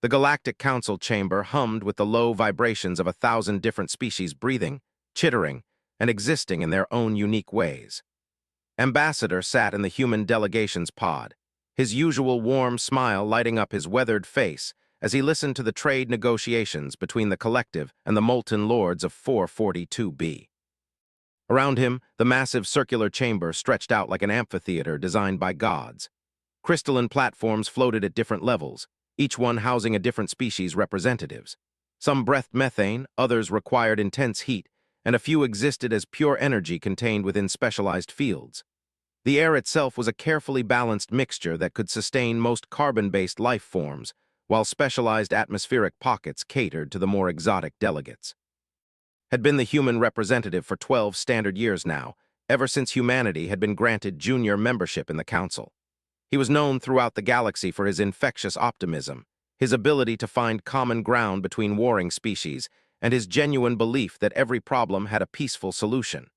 The Galactic Council chamber hummed with the low vibrations of 1,000 different species breathing, chittering, and existing in their own unique ways. Ambassador sat in the human delegation's pod, his usual warm smile lighting up his weathered face as he listened to the trade negotiations between the collective and the molten lords of 442b. Around him, the massive circular chamber stretched out like an amphitheater designed by gods. Crystalline platforms floated at different levels, each one housing a different species' representatives. Some breathed methane, others required intense heat, and a few existed as pure energy contained within specialized fields. The air itself was a carefully balanced mixture that could sustain most carbon-based life forms, while specialized atmospheric pockets catered to the more exotic delegates. Had been the human representative for 12 standard years now, ever since humanity had been granted junior membership in the Council. He was known throughout the galaxy for his infectious optimism, his ability to find common ground between warring species, and his genuine belief that every problem had a peaceful solution.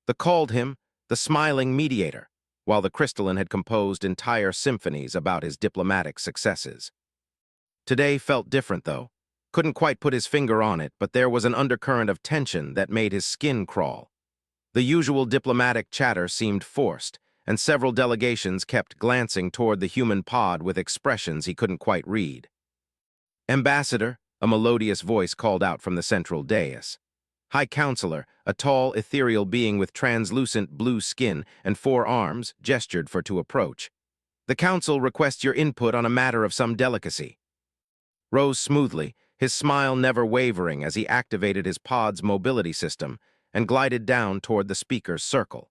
They called him the Smiling Mediator, while the Crystalline had composed entire symphonies about his diplomatic successes. Today felt different, though. Couldn't quite put his finger on it, but there was an undercurrent of tension that made his skin crawl. The usual diplomatic chatter seemed forced, and several delegations kept glancing toward the human pod with expressions he couldn't quite read. "Ambassador," a melodious voice called out from the central dais. High Counselor, a tall, ethereal being with translucent blue skin and 4 arms, gestured for to approach. "The Council requests your input on a matter of some delicacy." Rose smoothly, his smile never wavering as he activated his pod's mobility system and glided down toward the speaker's circle.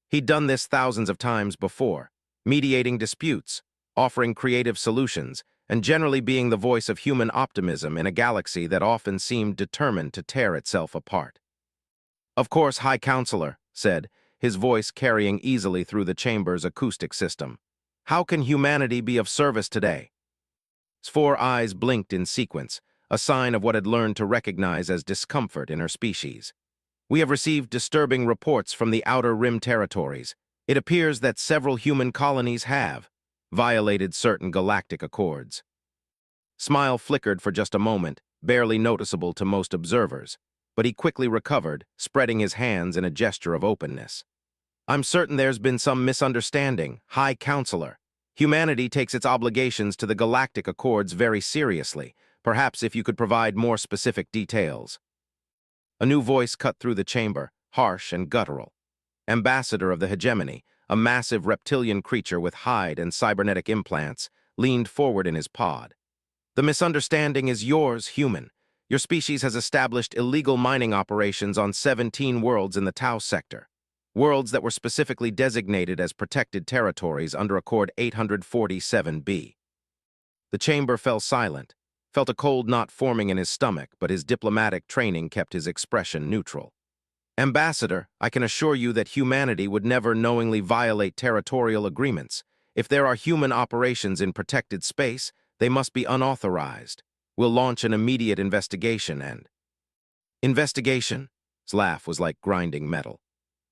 He'd done this thousands of times before, mediating disputes, offering creative solutions, and generally being the voice of human optimism in a galaxy that often seemed determined to tear itself apart. "Of course, High Counselor," said, his voice carrying easily through the chamber's acoustic system. "How can humanity be of service today?" His 4 eyes blinked in sequence, a sign of what had learned to recognize as discomfort in her species. "We have received disturbing reports from the Outer Rim territories. It appears that several human colonies have violated certain galactic accords." Smile flickered for just a moment, barely noticeable to most observers, but he quickly recovered, spreading his hands in a gesture of openness. "I'm certain there's been some misunderstanding, High Counselor. Humanity takes its obligations to the galactic accords very seriously. Perhaps if you could provide more specific details." A new voice cut through the chamber, harsh and guttural. Ambassador of the Hegemony, a massive reptilian creature with hide and cybernetic implants, leaned forward in his pod. "The misunderstanding is yours, human. Your species has established illegal mining operations on 17 worlds in the Tau sector, worlds that were specifically designated as protected territories under Accord 847b. The chamber fell silent, felt a cold knot forming in his stomach, but his diplomatic training kept his expression neutral. "Ambassador, I can assure you that humanity would never knowingly violate territorial agreements. If there are human operations in protected space, they must be unauthorized. We'll launch an immediate investigation and—" "Investigation?" His laugh was like grinding metal.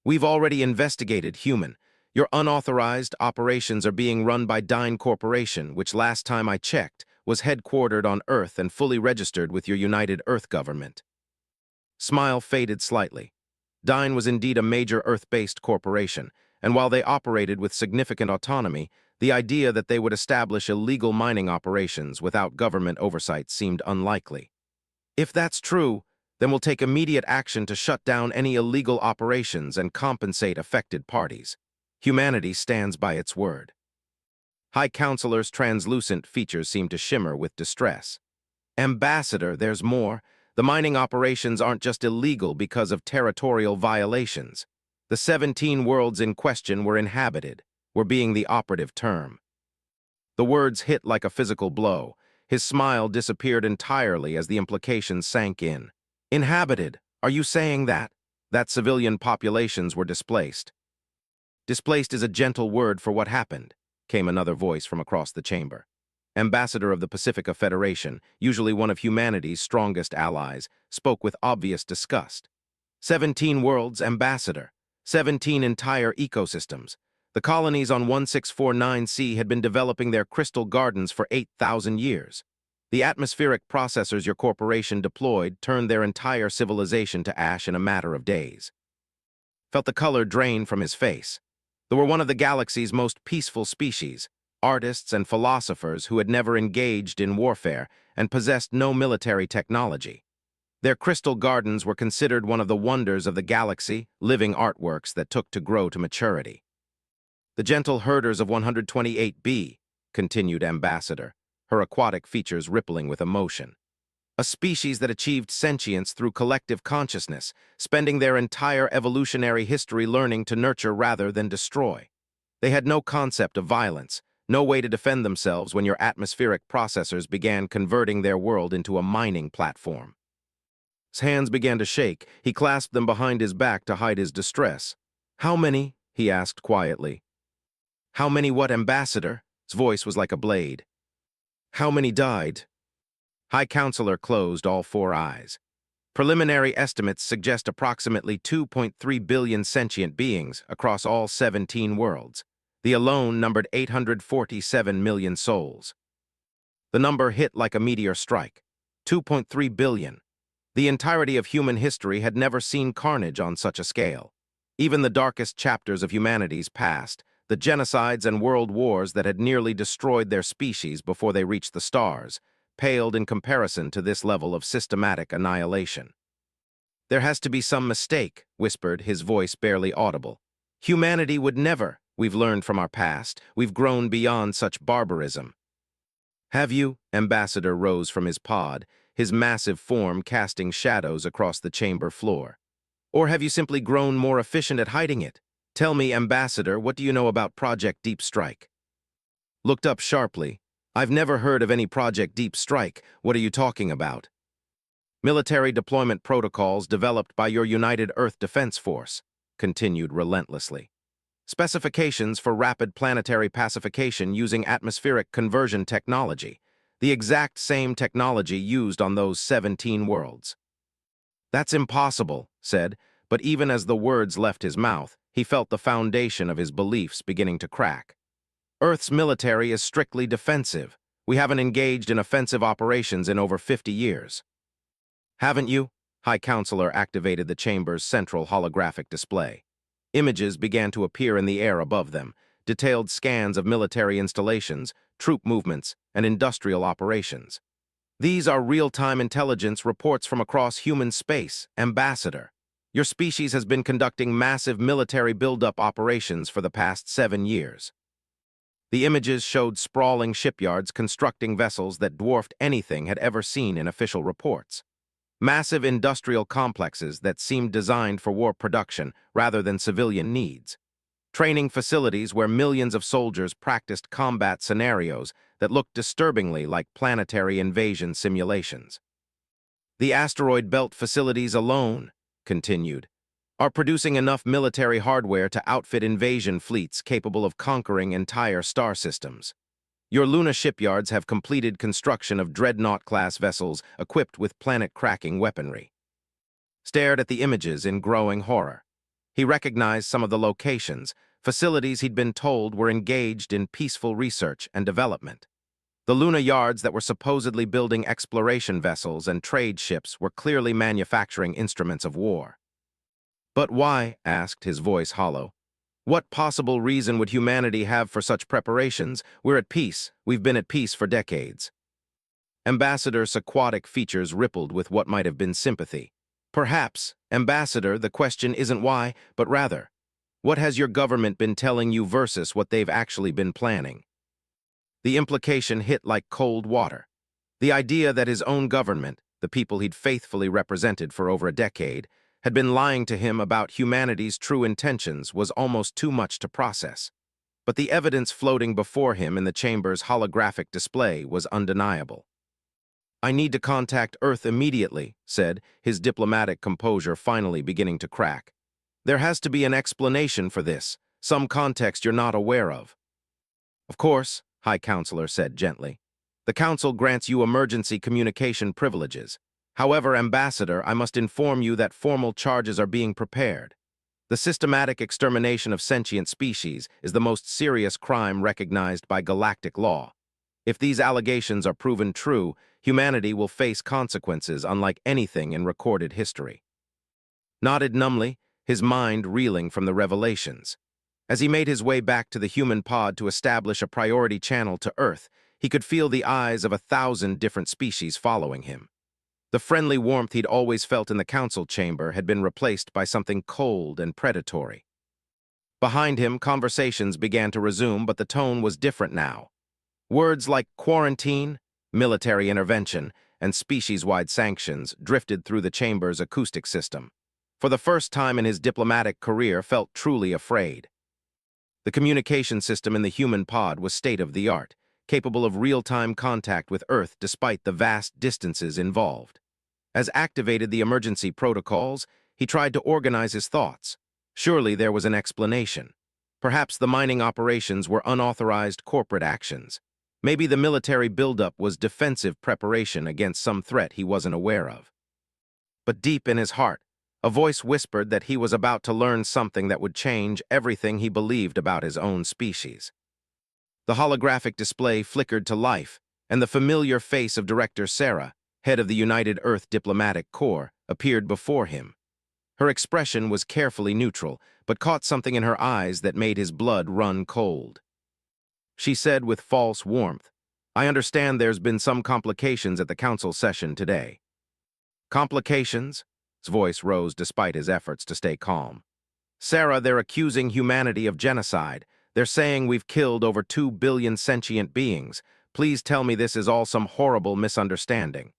"We've already investigated, human. Your unauthorized operations are being run by Dyne Corporation, which last time I checked was headquartered on Earth and fully registered with your United Earth government." Smile faded slightly. Dyne was indeed a major Earth-based corporation, and while they operated with significant autonomy, the idea that they would establish illegal mining operations without government oversight seemed unlikely. "If that's true, then we'll take immediate action to shut down any illegal operations and compensate affected parties. Humanity stands by its word." High Counselor's translucent features seemed to shimmer with distress. "Ambassador, there's more. The mining operations aren't just illegal because of territorial violations. The 17 worlds in question were inhabited, were being the operative term." The words hit like a physical blow. His smile disappeared entirely as the implications sank in. "Inhabited? Are you saying that civilian populations were displaced?" "Displaced is a gentle word for what happened," came another voice from across the chamber. Ambassador of the Pacifica Federation, usually one of humanity's strongest allies, spoke with obvious disgust. 17 worlds, Ambassador. 17 entire ecosystems. The colonies on 1649C had been developing their crystal gardens for 8,000 years. The atmospheric processors your corporation deployed turned their entire civilization to ash in a matter of days. Felt the color drain from his face. They were one of the galaxy's most peaceful species, artists and philosophers who had never engaged in warfare and possessed no military technology. Their crystal gardens were considered one of the wonders of the galaxy, living artworks that took to grow to maturity. The gentle herders of 128b, continued Ambassador, her aquatic features rippling with emotion. A species that achieved sentience through collective consciousness, spending their entire evolutionary history learning to nurture rather than destroy. They had no concept of violence, no way to defend themselves when your atmospheric processors began converting their world into a mining platform. His hands began to shake. He clasped them behind his back to hide his distress. "How many?" he asked quietly. "How many what, Ambassador?" His voice was like a blade. "How many died?" High Counselor closed all four eyes. Preliminary estimates suggest approximately 2.3 billion sentient beings across all 17 worlds. The alone numbered 847 million souls. The number hit like a meteor strike. 2.3 billion. The entirety of human history had never seen carnage on such a scale. Even the darkest chapters of humanity's past, the genocides and world wars that had nearly destroyed their species before they reached the stars, paled in comparison to this level of systematic annihilation. "There has to be some mistake," whispered, his voice barely audible. "Humanity would never. We've learned from our past. We've grown beyond such barbarism." "Have you?" Ambassador rose from his pod, his massive form casting shadows across the chamber floor. "Or have you simply grown more efficient at hiding it? Tell me, Ambassador, what do you know about Project Deep Strike?" Looked up sharply. "I've never heard of any Project Deep Strike. What are you talking about?" "Military deployment protocols developed by your United Earth Defense Force," continued relentlessly. "Specifications for rapid planetary pacification using atmospheric conversion technology, the exact same technology used on those 17 worlds." "That's impossible," said, but even as the words left his mouth, he felt the foundation of his beliefs beginning to crack. "Earth's military is strictly defensive. We haven't engaged in offensive operations in over 50 years. "Haven't you?" High Counselor activated the chamber's central holographic display. Images began to appear in the air above them, detailed scans of military installations, troop movements, and industrial operations. "These are real-time intelligence reports from across human space, Ambassador. Your species has been conducting massive military buildup operations for the past 7 years. The images showed sprawling shipyards constructing vessels that dwarfed anything had ever seen in official reports. Massive industrial complexes that seemed designed for war production rather than civilian needs. Training facilities where millions of soldiers practiced combat scenarios that looked disturbingly like planetary invasion simulations. The asteroid belt facilities alone," continued, "are producing enough military hardware to outfit invasion fleets capable of conquering entire star systems. Your Luna shipyards have completed construction of Dreadnought-class vessels equipped with planet-cracking weaponry." Stared at the images in growing horror. He recognized some of the locations, facilities he'd been told were engaged in peaceful research and development. The Luna yards that were supposedly building exploration vessels and trade ships were clearly manufacturing instruments of war. "But why?" asked, his voice hollow. "What possible reason would humanity have for such preparations? We're at peace. We've been at peace for decades." Ambassador's aquatic features rippled with what might have been sympathy. "Perhaps, Ambassador, the question isn't why, but rather, what has your government been telling you versus what they've actually been planning?" The implication hit like cold water. The idea that his own government, the people he'd faithfully represented for over a decade, had been lying to him about humanity's true intentions was almost too much to process. But the evidence floating before him in the chamber's holographic display was undeniable. "I need to contact Earth immediately," said, his diplomatic composure finally beginning to crack. "There has to be an explanation for this, some context you're not aware of." "Of course," High Counselor said gently. "The Council grants you emergency communication privileges. However, Ambassador, I must inform you that formal charges are being prepared. The systematic extermination of sentient species is the most serious crime recognized by galactic law. If these allegations are proven true, humanity will face consequences unlike anything in recorded history. Nodded numbly, his mind reeling from the revelations. As he made his way back to the human pod to establish a priority channel to Earth, he could feel the eyes of 1,000 different species following him. The friendly warmth he'd always felt in the council chamber had been replaced by something cold and predatory. Behind him, conversations began to resume, but the tone was different now. Words like quarantine, military intervention, and species-wide sanctions drifted through the chamber's acoustic system. For the first time in his diplomatic career, felt truly afraid. The communication system in the human pod was state-of-the-art, capable of real-time contact with Earth despite the vast distances involved. As activated the emergency protocols, he tried to organize his thoughts. Surely there was an explanation. Perhaps the mining operations were unauthorized corporate actions. Maybe the military buildup was defensive preparation against some threat he wasn't aware of. But deep in his heart, a voice whispered that he was about to learn something that would change everything he believed about his own species. The holographic display flickered to life, and the familiar face of Director Sarah, head of the United Earth Diplomatic Corps, appeared before him. Her expression was carefully neutral, but caught something in her eyes that made his blood run cold. She said with false warmth, "I understand there's been some complications at the council session today." Complications? His voice rose despite his efforts to stay calm. "Sarah, they're accusing humanity of genocide. They're saying we've killed over 2 billion sentient beings. Please tell me this is all some horrible misunderstanding."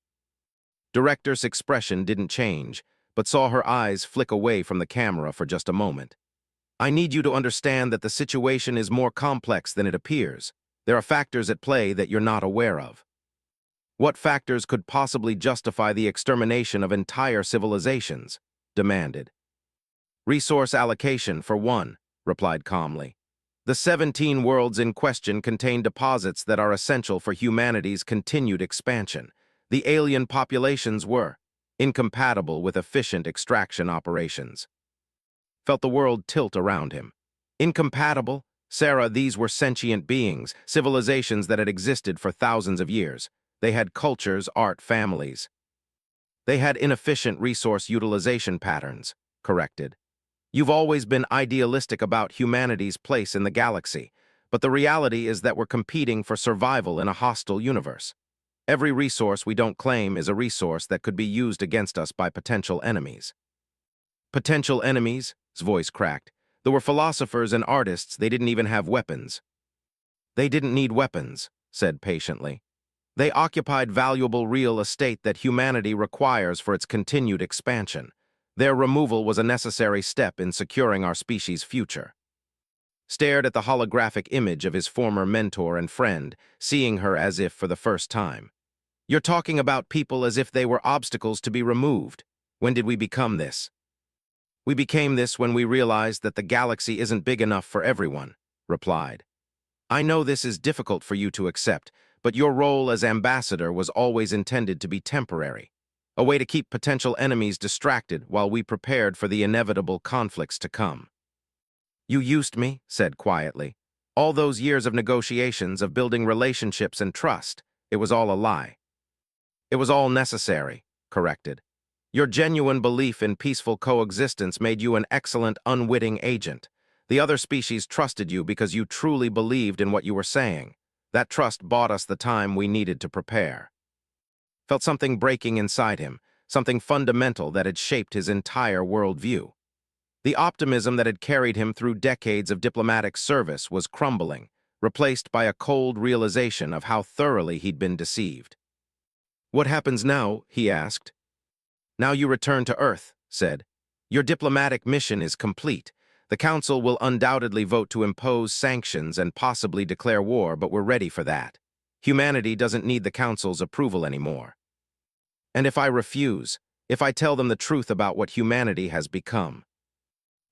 Director's expression didn't change, but saw her eyes flick away from the camera for just a moment. "I need you to understand that the situation is more complex than it appears. There are factors at play that you're not aware of." "What factors could possibly justify the extermination of entire civilizations?" demanded. "Resource allocation, for one," replied calmly. "The 17 worlds in question contain deposits that are essential for humanity's continued expansion. The alien populations were incompatible with efficient extraction operations." Felt the world tilt around him. Incompatible? Sarah, these were sentient beings, civilizations that had existed for thousands of years. They had cultures, art, families. They had inefficient resource utilization patterns, corrected. "You've always been idealistic about humanity's place in the galaxy, but the reality is that we're competing for survival in a hostile universe. Every resource we don't claim is a resource that could be used against us by potential enemies." "Potential enemies?" His voice cracked. "There were philosophers and artists, they didn't even have weapons." "They didn't need weapons," said patiently. "They occupied valuable real estate that humanity requires for its continued expansion. Their removal was a necessary step in securing our species' future." Stared at the holographic image of his former mentor and friend, seeing her as if for the first time. "You're talking about people as if they were obstacles to be removed. When did we become this?" "We became this when we realized that the galaxy isn't big enough for everyone," replied. "I know this is difficult for you to accept, but your role as ambassador was always intended to be temporary, a way to keep potential enemies distracted while we prepared for the inevitable conflicts to come." "You used me," said quietly. "All those years of negotiations, of building relationships and trust, it was all a lie." "It was all necessary," corrected. "Your genuine belief in peaceful coexistence made you an excellent, unwitting agent. The other species trusted you because you truly believed in what you were saying. That trust bought us the time we needed to prepare." Felt something breaking inside him, something fundamental that had shaped his entire worldview. The optimism that had carried him through decades of diplomatic service was crumbling, replaced by a cold realization of how thoroughly he'd been deceived. "What happens now?" he asked. "Now you return to Earth," said. "Your diplomatic mission is complete. The Council will undoubtedly vote to impose sanctions and possibly declare war, but we're ready for that. Humanity doesn't need the Council's approval anymore." "And if I refuse, if I tell them the truth about what humanity has become?"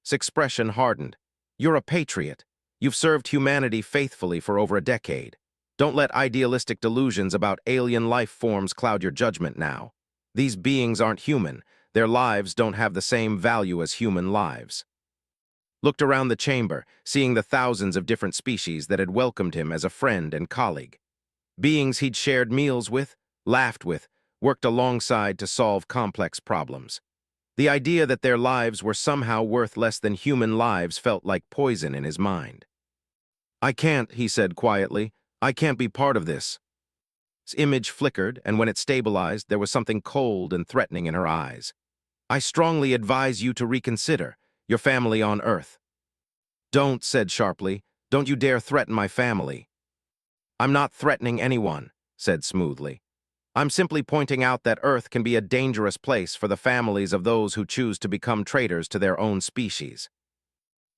His expression hardened. "You're a patriot. You've served humanity faithfully for over a decade. Don't let idealistic delusions about alien life forms cloud your judgment now. These beings aren't human. Their lives don't have the same value as human lives." Looked around the chamber, seeing the thousands of different species that had welcomed him as a friend and colleague. beings he'd shared meals with, laughed with, worked alongside to solve complex problems. The idea that their lives were somehow worth less than human lives felt like poison in his mind. "I can't," he said quietly. "I can't be part of this." His image flickered, and when it stabilized, there was something cold and threatening in her eyes. "I strongly advise you to reconsider your family on Earth." "Don't," said sharply. "Don't you dare threaten my family." "I'm not threatening anyone," said smoothly. "I'm simply pointing out that Earth can be a dangerous place for the families of those who choose to become traitors to their own species."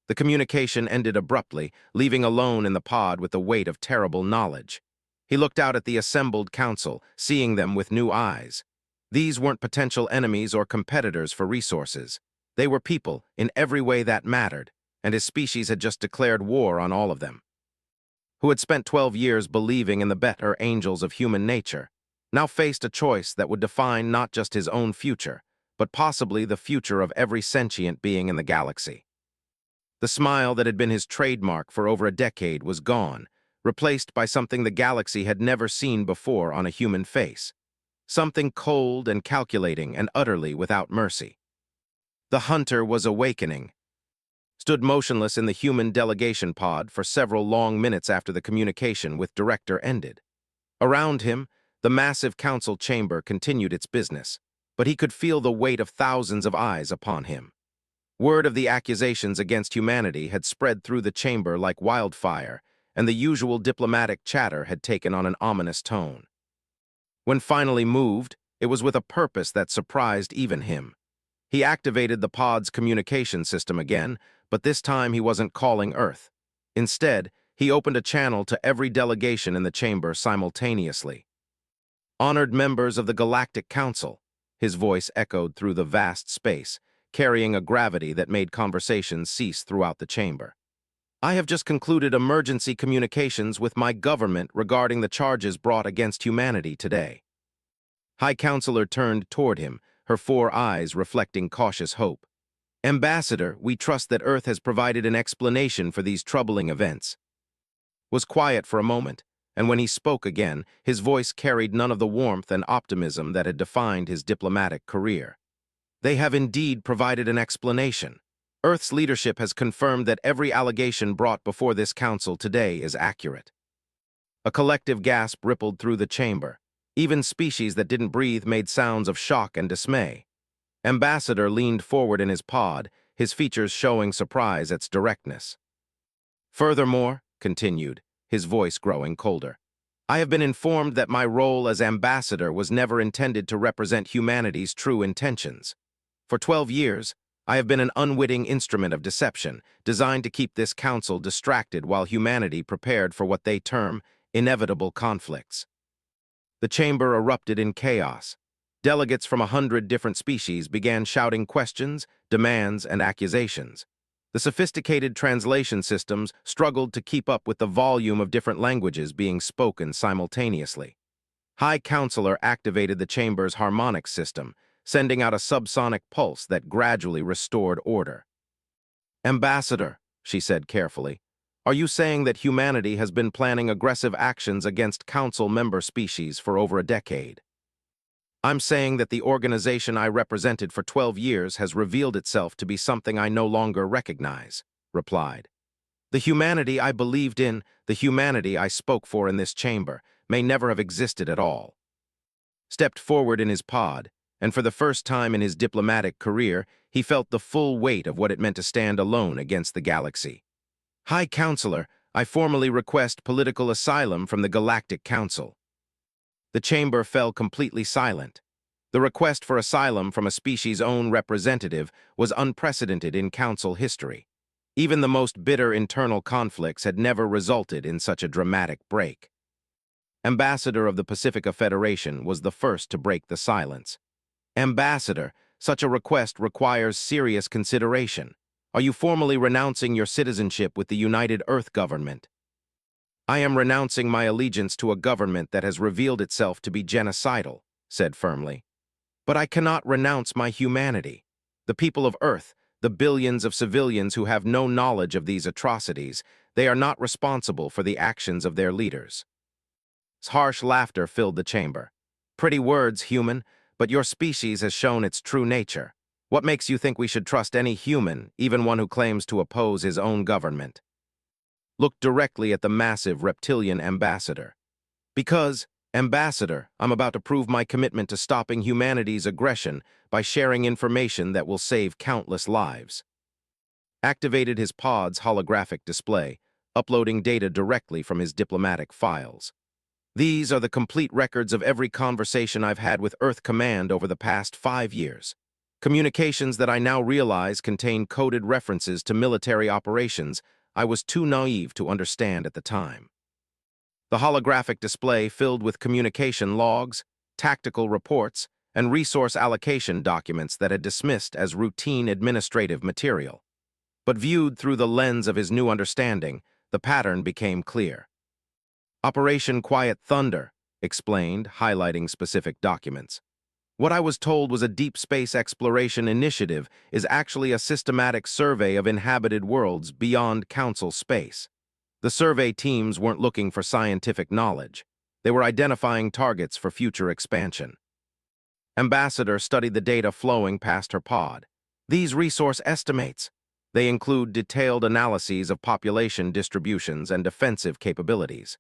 The communication ended abruptly, leaving alone in the pod with the weight of terrible knowledge. He looked out at the assembled council, seeing them with new eyes. These weren't potential enemies or competitors for resources. They were people, in every way that mattered, and his species had just declared war on all of them. Who had spent 12 years believing in the better angels of human nature, now faced a choice that would define not just his own future, but possibly the future of every sentient being in the galaxy. The smile that had been his trademark for over a decade was gone, replaced by something the galaxy had never seen before on a human face. Something cold and calculating and utterly without mercy. The hunter was awakening. Stood motionless in the human delegation pod for several long minutes after the communication with Director ended. Around him, the massive council chamber continued its business, but he could feel the weight of thousands of eyes upon him. Word of the accusations against humanity had spread through the chamber like wildfire, and the usual diplomatic chatter had taken on an ominous tone. When finally moved, it was with a purpose that surprised even him. He activated the pod's communication system again, but this time he wasn't calling Earth. Instead, he opened a channel to every delegation in the chamber simultaneously. "Honored members of the Galactic Council," his voice echoed through the vast space, carrying a gravity that made conversations cease throughout the chamber. "I have just concluded emergency communications with my government regarding the charges brought against humanity today." High Counselor turned toward him, her 4 eyes reflecting cautious hope. "Ambassador, we trust that Earth has provided an explanation for these troubling events." Was quiet for a moment, and when he spoke again, his voice carried none of the warmth and optimism that had defined his diplomatic career. "They have indeed provided an explanation. Earth's leadership has confirmed that every allegation brought before this council today is accurate." A collective gasp rippled through the chamber. Even species that didn't breathe made sounds of shock and dismay. Ambassador leaned forward in his pod, his features showing surprise at its directness. "Furthermore," continued, his voice growing colder, "I have been informed that my role as ambassador was never intended to represent humanity's true intentions. For 12 years, I have been an unwitting instrument of deception, designed to keep this council distracted while humanity prepared for what they term inevitable conflicts." The chamber erupted in chaos. Delegates from 100 different species began shouting questions, demands, and accusations. The sophisticated translation systems struggled to keep up with the volume of different languages being spoken simultaneously. High Counselor activated the chamber's harmonic system, sending out a subsonic pulse that gradually restored order. "Ambassador," she said carefully, "are you saying that humanity has been planning aggressive actions against Council member species for over a decade?" "I'm saying that the organization I represented for 12 years has revealed itself to be something I no longer recognize," replied. "The humanity I believed in, the humanity I spoke for in this chamber, may never have existed at all." Stepped forward in his pod, and for the first time in his diplomatic career, he felt the full weight of what it meant to stand alone against the galaxy. "High Counselor, I formally request political asylum from the Galactic Council." The chamber fell completely silent. The request for asylum from a species' own representative was unprecedented in council history. Even the most bitter internal conflicts had never resulted in such a dramatic break. Ambassador of the Pacifica Federation was the first to break the silence. "Ambassador, such a request requires serious consideration. Are you formally renouncing your citizenship with the United Earth government?" "I am renouncing my allegiance to a government that has revealed itself to be genocidal," said firmly. "But I cannot renounce my humanity. The people of Earth, the billions of civilians who have no knowledge of these atrocities, they are not responsible for the actions of their leaders." Harsh laughter filled the chamber. Pretty words, human, but your species has shown its true nature. What makes you think we should trust any human, even one who claims to oppose his own government? Looked directly at the massive reptilian ambassador. Because, Ambassador, I'm about to prove my commitment to stopping humanity's aggression by sharing information that will save countless lives. Activated his pod's holographic display, uploading data directly from his diplomatic files. These are the complete records of every conversation I've had with Earth Command over the past 5 years. Communications that I now realize contain coded references to military operations I was too naive to understand at the time. The holographic display filled with communication logs, tactical reports, and resource allocation documents that had dismissed as routine administrative material. But viewed through the lens of his new understanding, the pattern became clear. Operation Quiet Thunder, explained, highlighting specific documents. What I was told was a deep space exploration initiative is actually a systematic survey of inhabited worlds beyond Council space. The survey teams weren't looking for scientific knowledge. They were identifying targets for future expansion. Ambassador studied the data flowing past her pod. These resource estimates. They include detailed analyses of population distributions and defensive capabilities.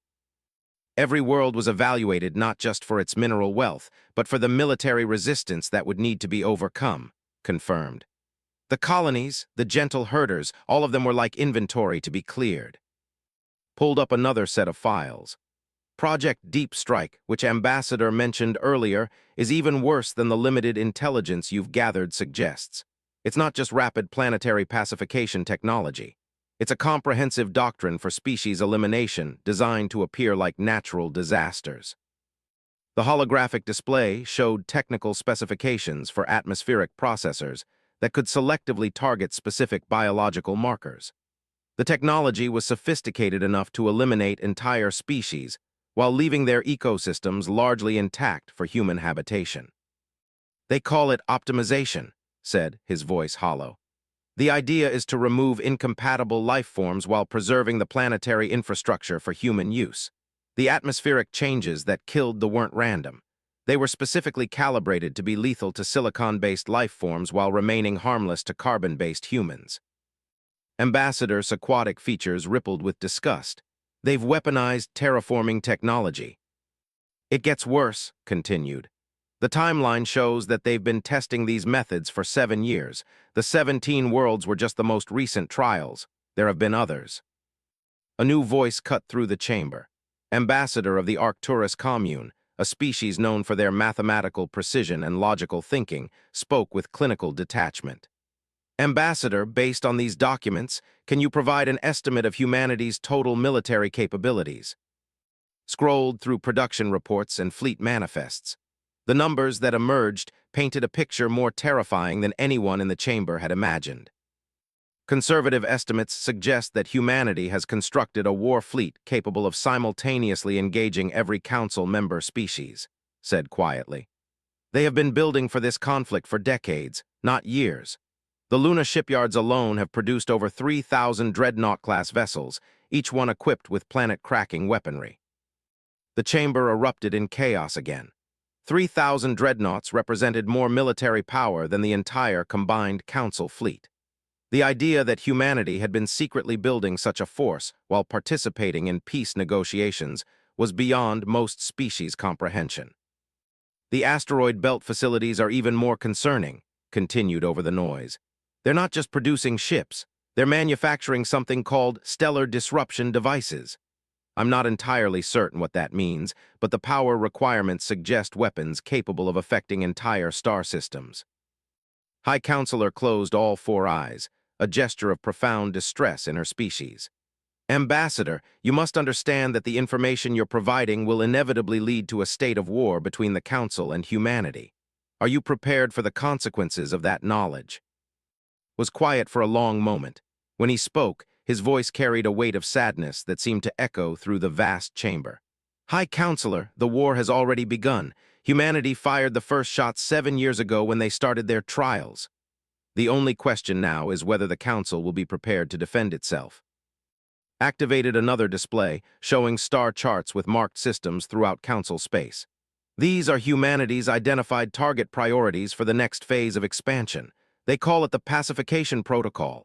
Every world was evaluated not just for its mineral wealth, but for the military resistance that would need to be overcome, confirmed. The colonies, the gentle herders, all of them were like inventory to be cleared. Pulled up another set of files. Project Deep Strike, which Ambassador mentioned earlier, is even worse than the limited intelligence you've gathered suggests. It's not just rapid planetary pacification technology. It's a comprehensive doctrine for species elimination designed to appear like natural disasters. The holographic display showed technical specifications for atmospheric processors that could selectively target specific biological markers. The technology was sophisticated enough to eliminate entire species while leaving their ecosystems largely intact for human habitation. They call it optimization, said, his voice hollow. The idea is to remove incompatible life forms while preserving the planetary infrastructure for human use. The atmospheric changes that killed the weren't random. They were specifically calibrated to be lethal to silicon-based life forms while remaining harmless to carbon-based humans. Ambassador's aquatic features rippled with disgust. They've weaponized terraforming technology. It gets worse, continued. The timeline shows that they've been testing these methods for 7 years. The 17 worlds were just the most recent trials. There have been others. A new voice cut through the chamber. Ambassador of the Arcturus commune, a species known for their mathematical precision and logical thinking, spoke with clinical detachment. Ambassador, based on these documents, can you provide an estimate of humanity's total military capabilities? Scrolled through production reports and fleet manifests. The numbers that emerged painted a picture more terrifying than anyone in the chamber had imagined. Conservative estimates suggest that humanity has constructed a war fleet capable of simultaneously engaging every council member species, said quietly. They have been building for this conflict for decades, not years. The Luna shipyards alone have produced over 3,000 Dreadnought-class vessels, each one equipped with planet-cracking weaponry. The chamber erupted in chaos again. 3,000 dreadnoughts represented more military power than the entire combined Council fleet. The idea that humanity had been secretly building such a force while participating in peace negotiations was beyond most species' comprehension. The asteroid belt facilities are even more concerning, continued over the noise. They're not just producing ships, they're manufacturing something called stellar disruption devices. I'm not entirely certain what that means, but the power requirements suggest weapons capable of affecting entire star systems. High Counselor closed all 4 eyes, a gesture of profound distress in her species. Ambassador, you must understand that the information you're providing will inevitably lead to a state of war between the Council and humanity. Are you prepared for the consequences of that knowledge? Was quiet for a long moment. When he spoke, his voice carried a weight of sadness that seemed to echo through the vast chamber. High Counselor, the war has already begun. Humanity fired the first shot 7 years ago when they started their trials. The only question now is whether the Council will be prepared to defend itself. activated another display showing star charts with marked systems throughout Council space. These are humanity's identified target priorities for the next phase of expansion. They call it the Pacification Protocol.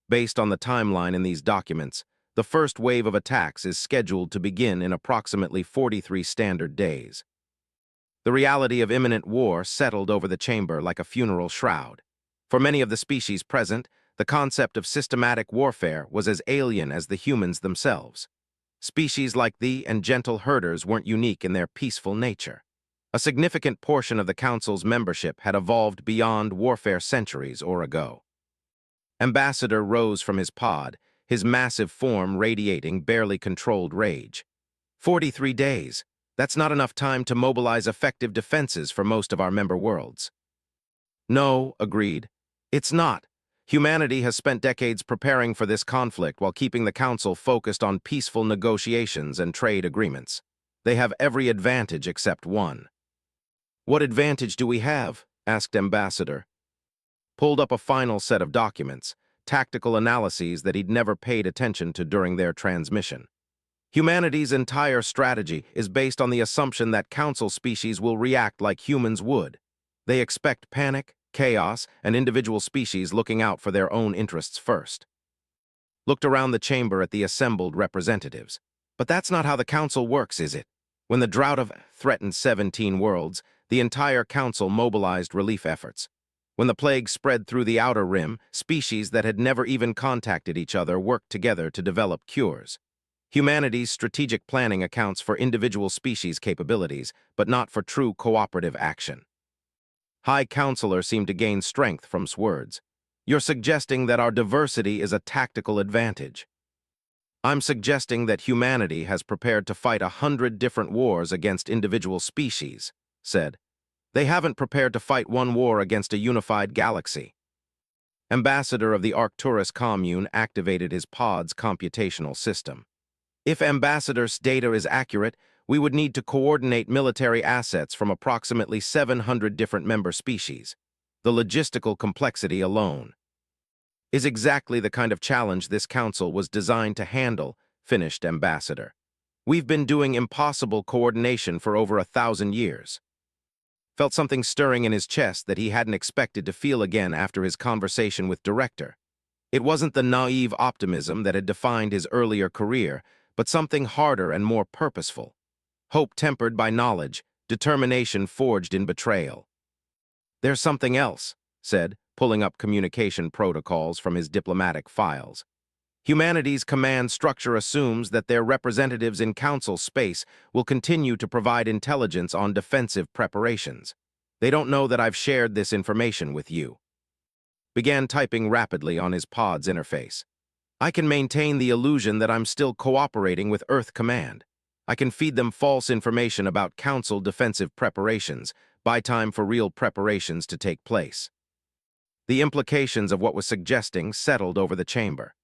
Based on the timeline in these documents, the first wave of attacks is scheduled to begin in approximately 43 standard days. The reality of imminent war settled over the chamber like a funeral shroud. For many of the species present, the concept of systematic warfare was as alien as the humans themselves. Species like thee and gentle herders weren't unique in their peaceful nature. A significant portion of the Council's membership had evolved beyond warfare centuries or ago. Ambassador rose from his pod, his massive form radiating barely controlled rage. 43 days. That's not enough time to mobilize effective defenses for most of our member worlds. No, agreed. It's not. Humanity has spent decades preparing for this conflict while keeping the Council focused on peaceful negotiations and trade agreements. They have every advantage except one. What advantage do we have? Asked Ambassador. Pulled up a final set of documents, tactical analyses that he'd never paid attention to during their transmission. Humanity's entire strategy is based on the assumption that Council species will react like humans would. They expect panic, chaos, and individual species looking out for their own interests first. Looked around the chamber at the assembled representatives. But that's not how the Council works, is it? When the drought of threatened 17 worlds, the entire Council mobilized relief efforts. When the plague spread through the outer rim, species that had never even contacted each other worked together to develop cures. Humanity's strategic planning accounts for individual species capabilities, but not for true cooperative action. High Counselor seemed to gain strength from words. You're suggesting that our diversity is a tactical advantage. I'm suggesting that humanity has prepared to fight 100 different wars against individual species, said. They haven't prepared to fight one war against a unified galaxy. Ambassador of the Arcturus commune activated his pod's computational system. If Ambassador's data is accurate, we would need to coordinate military assets from approximately 700 different member species. The logistical complexity alone is exactly the kind of challenge this Council was designed to handle, finished Ambassador. We've been doing impossible coordination for over 1,000 years. Felt something stirring in his chest that he hadn't expected to feel again after his conversation with Director. It wasn't the naive optimism that had defined his earlier career, but something harder and more purposeful. Hope tempered by knowledge, determination forged in betrayal. There's something else, said, pulling up communication protocols from his diplomatic files. Humanity's command structure assumes that their representatives in Council space will continue to provide intelligence on defensive preparations. They don't know that I've shared this information with you. Began typing rapidly on his pod's interface. I can maintain the illusion that I'm still cooperating with Earth Command. I can feed them false information about Council defensive preparations, buy time for real preparations to take place. The implications of what was suggesting settled over the chamber.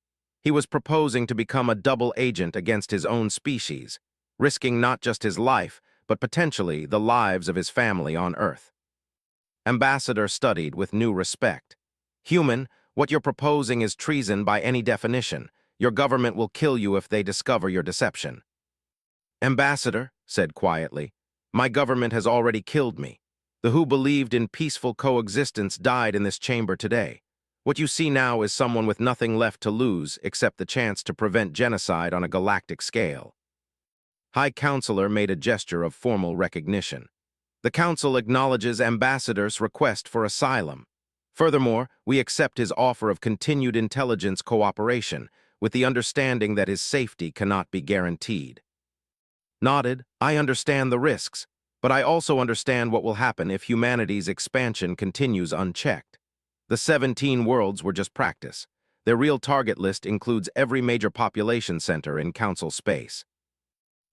He was proposing to become a double agent against his own species, risking not just his life, but potentially the lives of his family on Earth. Ambassador studied with new respect. Human, what you're proposing is treason by any definition. Your government will kill you if they discover your deception. Ambassador, said quietly, my government has already killed me. The who believed in peaceful coexistence died in this chamber today. What you see now is someone with nothing left to lose except the chance to prevent genocide on a galactic scale. High Counselor made a gesture of formal recognition. The Council acknowledges Ambassador's request for asylum. Furthermore, we accept his offer of continued intelligence cooperation, with the understanding that his safety cannot be guaranteed. Nodded, I understand the risks, but I also understand what will happen if humanity's expansion continues unchecked. The 17 worlds were just practice. Their real target list includes every major population center in Council space.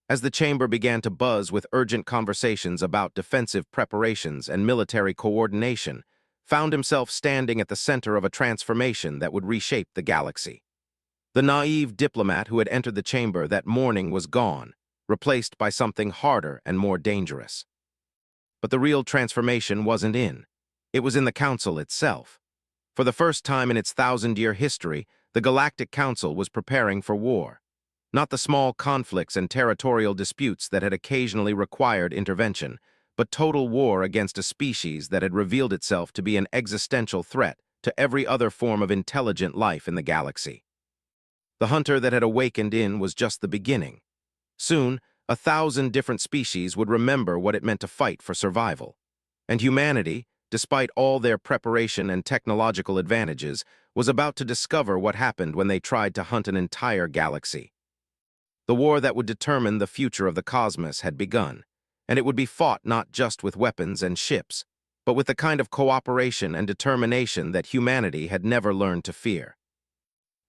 As the chamber began to buzz with urgent conversations about defensive preparations and military coordination, found himself standing at the center of a transformation that would reshape the galaxy. The naive diplomat who had entered the chamber that morning was gone, replaced by something harder and more dangerous. But the real transformation wasn't in. It was in the Council itself. For the first time in its 1,000-year history, the Galactic Council was preparing for war. Not the small conflicts and territorial disputes that had occasionally required intervention, but total war against a species that had revealed itself to be an existential threat to every other form of intelligent life in the galaxy. The hunter that had awakened in was just the beginning. Soon, 1,000 different species would remember what it meant to fight for survival. And humanity, despite all their preparation and technological advantages, was about to discover what happened when they tried to hunt an entire galaxy. The war that would determine the future of the cosmos had begun, and it would be fought not just with weapons and ships, but with the kind of cooperation and determination that humanity had never learned to fear.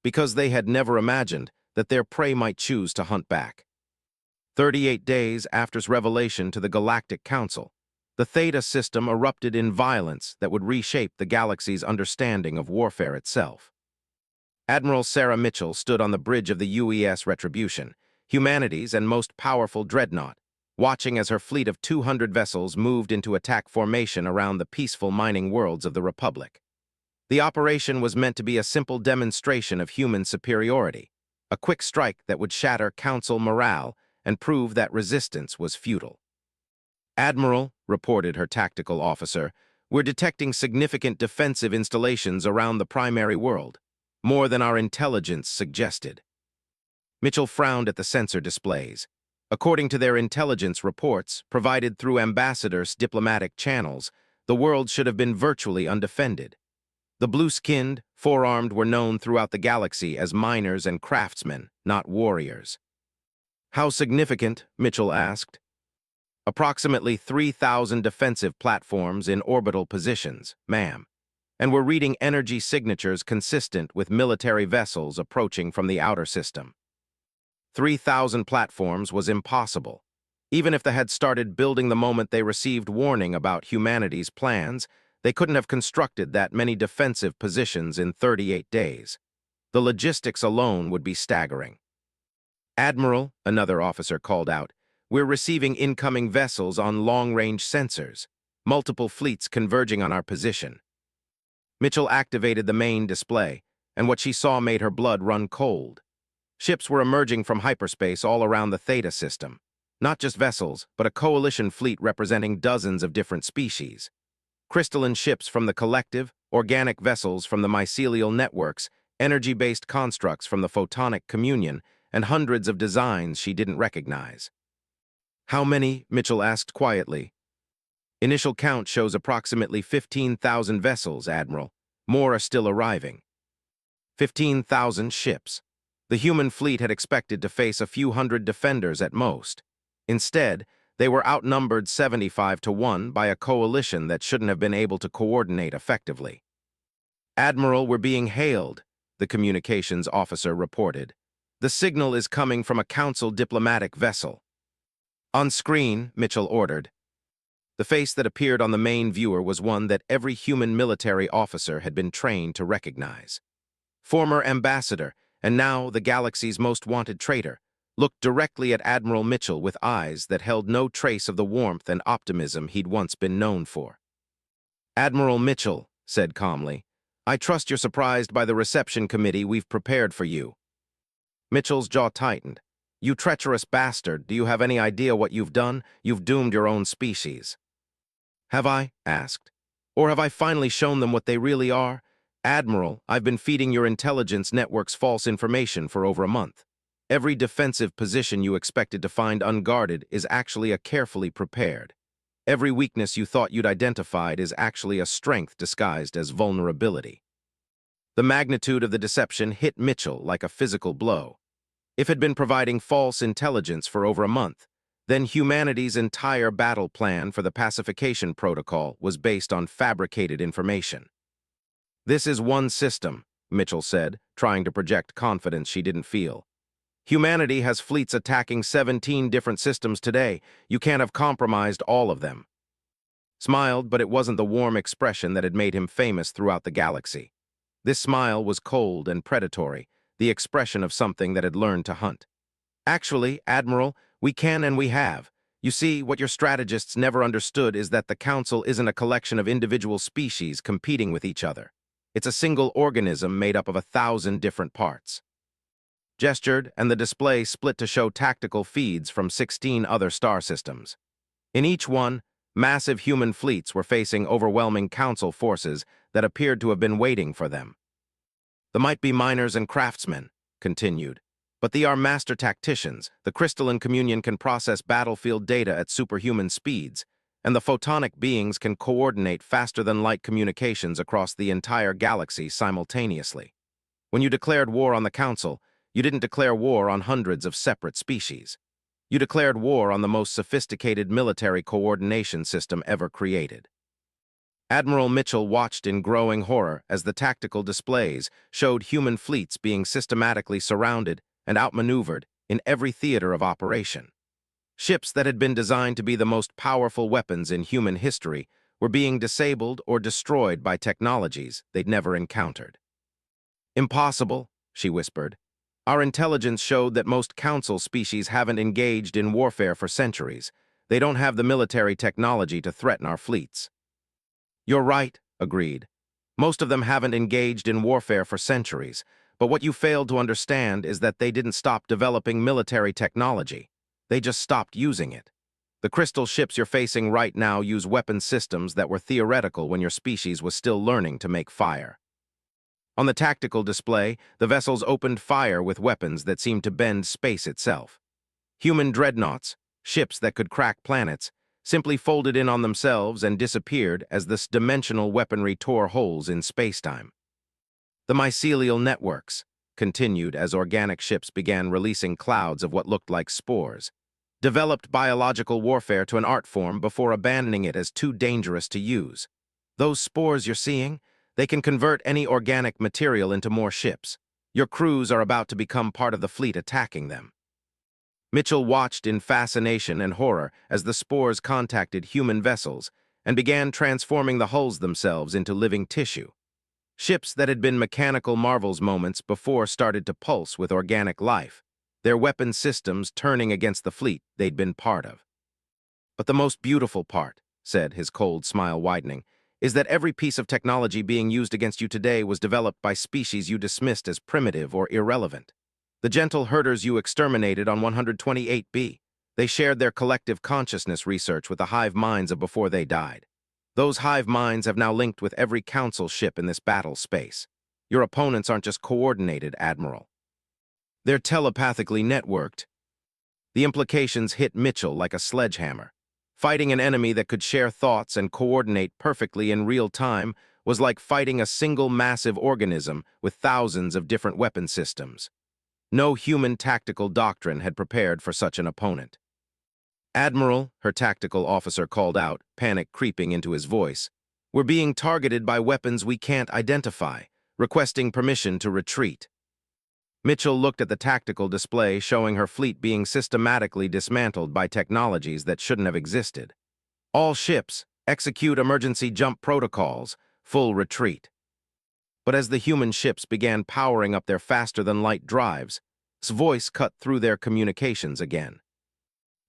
Because they had never imagined that their prey might choose to hunt back. 38 days after its revelation to the Galactic Council, the Theta system erupted in violence that would reshape the galaxy's understanding of warfare itself. Admiral Sarah Mitchell stood on the bridge of the UES Retribution, humanity's and most powerful dreadnought, watching as her fleet of 200 vessels moved into attack formation around the peaceful mining worlds of the Republic. The operation was meant to be a simple demonstration of human superiority, a quick strike that would shatter Council morale and prove that resistance was futile. "Admiral," reported her tactical officer, "we're detecting significant defensive installations around the primary world, more than our intelligence suggested." Mitchell frowned at the sensor displays. According to their intelligence reports, provided through ambassadors' diplomatic channels, the world should have been virtually undefended. The blue-skinned, four-armed were known throughout the galaxy as miners and craftsmen, not warriors. "How significant?" Mitchell asked. "Approximately 3,000 defensive platforms in orbital positions, ma'am, and we're reading energy signatures consistent with military vessels approaching from the outer system." 3,000 platforms was impossible. Even if they had started building the moment they received warning about humanity's plans, they couldn't have constructed that many defensive positions in 38 days. The logistics alone would be staggering. "Admiral," another officer called out, "we're receiving incoming vessels on long-range sensors, multiple fleets converging on our position." Mitchell activated the main display, and what she saw made her blood run cold. Ships were emerging from hyperspace all around the Theta system. Not just vessels, but a coalition fleet representing dozens of different species. Crystalline ships from the collective, organic vessels from the mycelial networks, energy-based constructs from the photonic communion, and hundreds of designs she didn't recognize. "How many?" Mitchell asked quietly. "Initial count shows approximately 15,000 vessels, Admiral. More are still arriving." 15,000 ships. The human fleet had expected to face a few hundred defenders at most. Instead, they were outnumbered 75-1 by a coalition that shouldn't have been able to coordinate effectively. "Admiral, we're being hailed," the communications officer reported. "The signal is coming from a Council diplomatic vessel." "On screen," Mitchell ordered. The face that appeared on the main viewer was one that every human military officer had been trained to recognize. Former ambassador, and now the galaxy's most wanted traitor, looked directly at Admiral Mitchell with eyes that held no trace of the warmth and optimism he'd once been known for. "Admiral Mitchell," said calmly, "I trust you're surprised by the reception committee we've prepared for you." Mitchell's jaw tightened. "You treacherous bastard, do you have any idea what you've done? You've doomed your own species." "Have I?" asked. "Or have I finally shown them what they really are? Admiral, I've been feeding your intelligence networks false information for over a month. Every defensive position you expected to find unguarded is actually a carefully prepared. Every weakness you thought you'd identified is actually a strength disguised as vulnerability." The magnitude of the deception hit Mitchell like a physical blow. If it had been providing false intelligence for over a month, then humanity's entire battle plan for the pacification protocol was based on fabricated information. "This is one system," Mitchell said, trying to project confidence she didn't feel. "Humanity has fleets attacking 17 different systems today. You can't have compromised all of them." Smiled, but it wasn't the warm expression that had made him famous throughout the galaxy. This smile was cold and predatory, the expression of something that had learned to hunt. "Actually, Admiral, we can and we have. You see, what your strategists never understood is that the Council isn't a collection of individual species competing with each other. It's a single organism made up of 1,000 different parts." gestured, and the display split to show tactical feeds from 16 other star systems. In each one, massive human fleets were facing overwhelming council forces that appeared to have been waiting for them. "The might be miners and craftsmen," continued, "but they are master tacticians. The crystalline communion can process battlefield data at superhuman speeds, and the photonic beings can coordinate faster-than-light communications across the entire galaxy simultaneously. When you declared war on the Council, you didn't declare war on hundreds of separate species. You declared war on the most sophisticated military coordination system ever created." Admiral Mitchell watched in growing horror as the tactical displays showed human fleets being systematically surrounded and outmaneuvered in every theater of operation. Ships that had been designed to be the most powerful weapons in human history were being disabled or destroyed by technologies they'd never encountered. "Impossible," she whispered. "Our intelligence showed that most Council species haven't engaged in warfare for centuries. They don't have the military technology to threaten our fleets." "You're right," agreed. "Most of them haven't engaged in warfare for centuries, but what you failed to understand is that they didn't stop developing military technology. They just stopped using it. The crystal ships you're facing right now use weapon systems that were theoretical when your species was still learning to make fire." On the tactical display, the vessels opened fire with weapons that seemed to bend space itself. Human dreadnoughts, ships that could crack planets, simply folded in on themselves and disappeared as this dimensional weaponry tore holes in spacetime. "The mycelial networks," continued as organic ships began releasing clouds of what looked like spores, "developed biological warfare to an art form before abandoning it as too dangerous to use. Those spores you're seeing, they can convert any organic material into more ships. Your crews are about to become part of the fleet attacking them." Mitchell watched in fascination and horror as the spores contacted human vessels and began transforming the hulls themselves into living tissue. Ships that had been mechanical marvels moments before started to pulse with organic life, their weapon systems turning against the fleet they'd been part of. "But the most beautiful part," said, his cold smile widening, "is that every piece of technology being used against you today was developed by species you dismissed as primitive or irrelevant. The gentle herders you exterminated on 128B. They shared their collective consciousness research with the hive minds of before they died. Those hive minds have now linked with every Council ship in this battle space. Your opponents aren't just coordinated, Admiral. They're telepathically networked." The implications hit Mitchell like a sledgehammer. Fighting an enemy that could share thoughts and coordinate perfectly in real time was like fighting a single massive organism with thousands of different weapon systems. No human tactical doctrine had prepared for such an opponent. "Admiral," her tactical officer called out, panic creeping into his voice, "we're being targeted by weapons we can't identify, requesting permission to retreat." Mitchell looked at the tactical display showing her fleet being systematically dismantled by technologies that shouldn't have existed. "All ships, execute emergency jump protocols, full retreat." But as the human ships began powering up their faster-than-light drives, his voice cut through their communications again.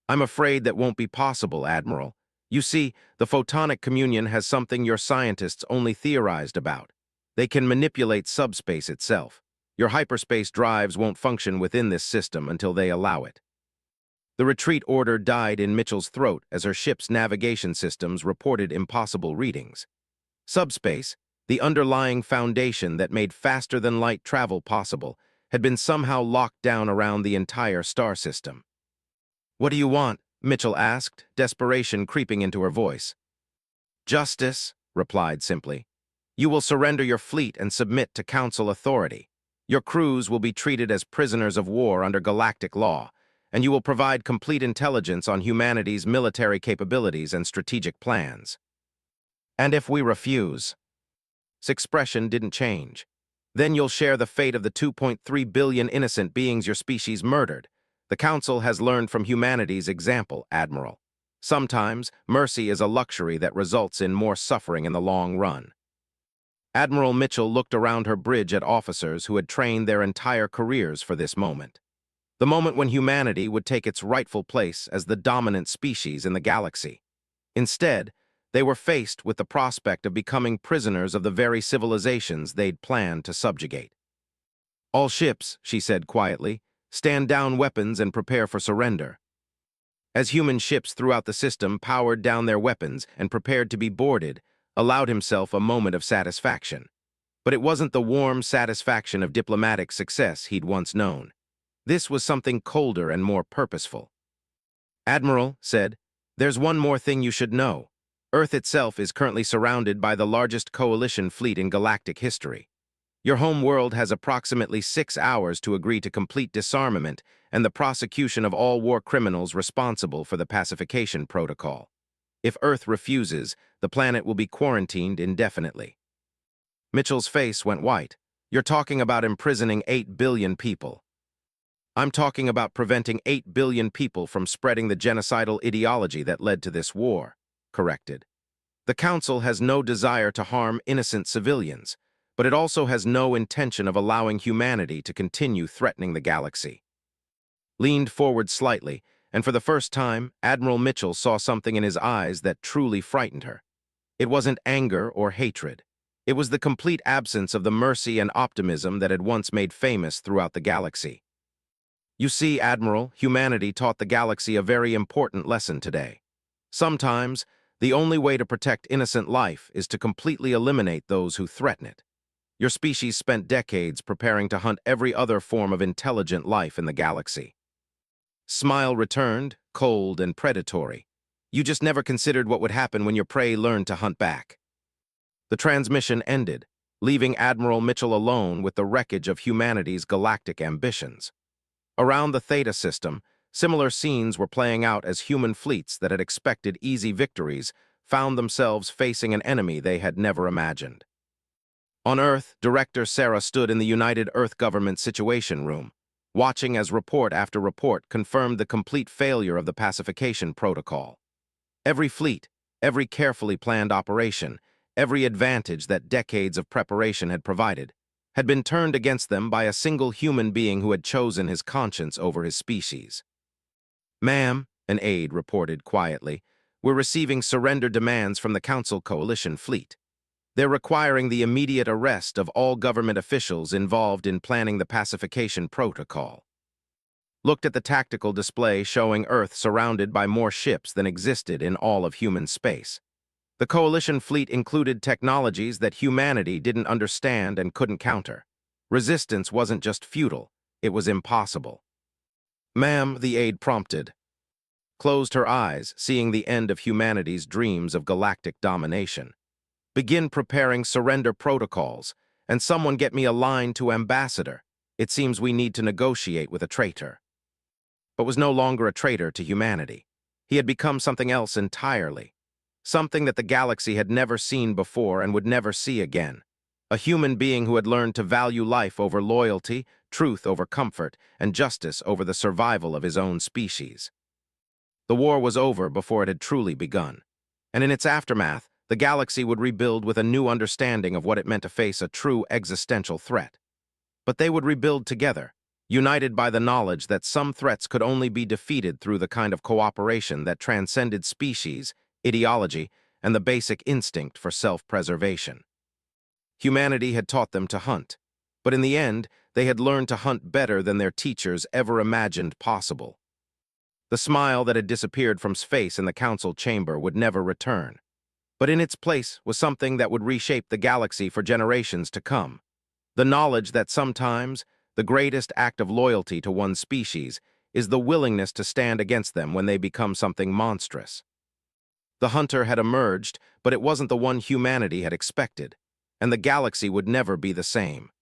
"I'm afraid that won't be possible, Admiral. You see, the photonic communion has something your scientists only theorized about. They can manipulate subspace itself. Your hyperspace drives won't function within this system until they allow it." The retreat order died in Mitchell's throat as her ship's navigation systems reported impossible readings. Subspace, the underlying foundation that made faster-than-light travel possible, had been somehow locked down around the entire star system. "What do you want?" Mitchell asked, desperation creeping into her voice. "Justice," replied simply. "You will surrender your fleet and submit to Council authority. Your crews will be treated as prisoners of war under galactic law, and you will provide complete intelligence on humanity's military capabilities and strategic plans." "And if we refuse?" His expression didn't change. "Then you'll share the fate of the 2.3 billion innocent beings your species murdered. The Council has learned from humanity's example, Admiral. Sometimes, mercy is a luxury that results in more suffering in the long run." Admiral Mitchell looked around her bridge at officers who had trained their entire careers for this moment. The moment when humanity would take its rightful place as the dominant species in the galaxy. Instead, they were faced with the prospect of becoming prisoners of the very civilizations they'd planned to subjugate. All ships, she said quietly, stand down weapons and prepare for surrender. As human ships throughout the system powered down their weapons and prepared to be boarded, allowed himself a moment of satisfaction. But it wasn't the warm satisfaction of diplomatic success he'd once known. This was something colder and more purposeful. Admiral said, "There's one more thing you should know. Earth itself is currently surrounded by the largest coalition fleet in galactic history. Your home world has approximately 6 hours to agree to complete disarmament and the prosecution of all war criminals responsible for the pacification protocol. If Earth refuses, the planet will be quarantined indefinitely." Mitchell's face went white. "You're talking about imprisoning 8 billion people." "I'm talking about preventing 8 billion people from spreading the genocidal ideology that led to this war," corrected. "The Council has no desire to harm innocent civilians, but it also has no intention of allowing humanity to continue threatening the galaxy." Leaned forward slightly, and for the first time, Admiral Mitchell saw something in his eyes that truly frightened her. It wasn't anger or hatred. It was the complete absence of the mercy and optimism that had once made famous throughout the galaxy. "You see, Admiral, humanity taught the galaxy a very important lesson today. Sometimes, the only way to protect innocent life is to completely eliminate those who threaten it. Your species spent decades preparing to hunt every other form of intelligent life in the galaxy." Smile returned, cold and predatory. "You just never considered what would happen when your prey learned to hunt back." The transmission ended, leaving Admiral Mitchell alone with the wreckage of humanity's galactic ambitions. Around the Theta system, similar scenes were playing out as human fleets that had expected easy victories found themselves facing an enemy they had never imagined. On Earth, Director Sarah stood in the United Earth Government Situation Room, watching as report after report confirmed the complete failure of the pacification protocol. Every fleet, every carefully planned operation, every advantage that decades of preparation had provided, had been turned against them by a single human being who had chosen his conscience over his species. "Ma'am," an aide reported quietly, "we're receiving surrender demands from the Council Coalition fleet. They're requiring the immediate arrest of all government officials involved in planning the pacification protocol." Looked at the tactical display showing Earth surrounded by more ships than existed in all of human space. The coalition fleet included technologies that humanity didn't understand and couldn't counter. Resistance wasn't just futile, it was impossible. "Ma'am," the aide prompted. Closed her eyes, seeing the end of humanity's dreams of galactic domination. "Begin preparing surrender protocols, and someone get me a line to Ambassador. It seems we need to negotiate with a traitor." But was no longer a traitor to humanity. He had become something else entirely. Something that the galaxy had never seen before and would never see again. A human being who had learned to value life over loyalty, truth over comfort, and justice over the survival of his own species. The war was over before it had truly begun. And in its aftermath, the galaxy would rebuild with a new understanding of what it meant to face a true existential threat. But they would rebuild together, united by the knowledge that some threats could only be defeated through the kind of cooperation that transcended species, ideology, and the basic instinct for self-preservation. Humanity had taught them to hunt, but in the end, they had learned to hunt better than their teachers ever imagined possible. The smile that had disappeared from his face in the council chamber would never return. But in its place was something that would reshape the galaxy for generations to come. The knowledge that sometimes the greatest act of loyalty to one's species is the willingness to stand against them when they become something monstrous. The hunter had emerged, but it wasn't the one humanity had expected, and the galaxy would never be the same.